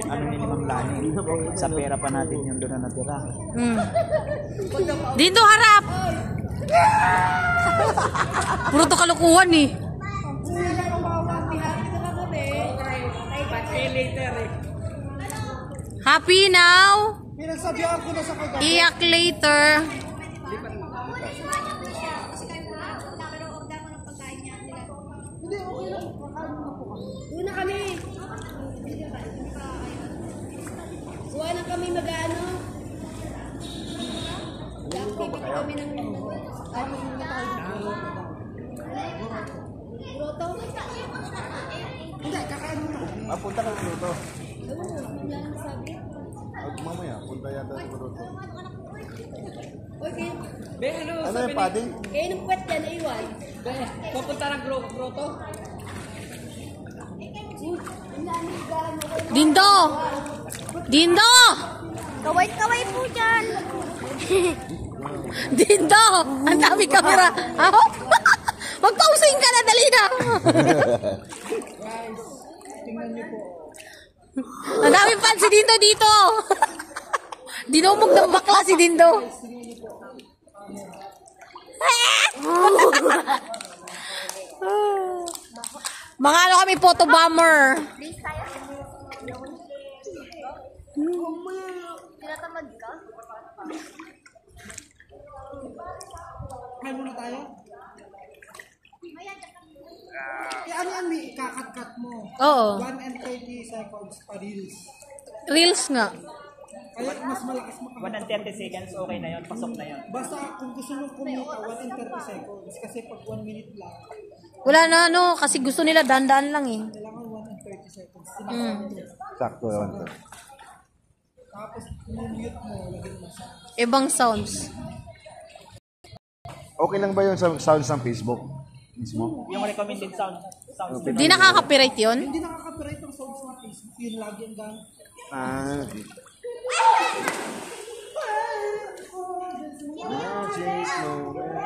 ano ni Ma'am Lani. Sa pera pa natin yung doon na natira. Dito harap! Puro to kalukuhan eh. Happy now? Iyak later. Doon na kami. Kuha na kami mag-ano. Dapat kami ng Groto. Hindi, kakain mo. Punta ka sa Groto. Wala nang sabi. Mamaya, punta yata sa Groto. Okay. Ano yung padding? Kaya nung puwet yan, iwan. Pupunta ng Groto. Dindo! Dindo! Kaway-kaway po dyan. Dindo! Ang dami kamera. Ako? Magpausing ka na, dali na. Ang dami fans si Dindo dito. Dinumog ng bakla si Dindo. Mga ano kami, photo bomber. Tinatamad ka? Kaya muna tayo? Ano yan, may kakat-kat mo? Oo. 1 and 30 seconds pa reels. Reels nga. Kaya mas malakas mo 1 and 30 seconds, okay na yun. Pasok na yun. Basta kung gusto mo kumita, 1 and 30 seconds. Kasi pag 1 minute lang, Wala na ano, kasi gusto nila dandaan lang eh. kailangan 1 and 30 seconds. Sakto yun. Tapos, mute mo, lagyan mo sa... Ibang sounds. Okay lang ba yung sounds ng Facebook mismo? Yung recommended sounds. Di nakaka-copyright yun? Hindi nakaka-copyright ang sounds ng Facebook. Yun lagi ang gang. Okay. Magic moment.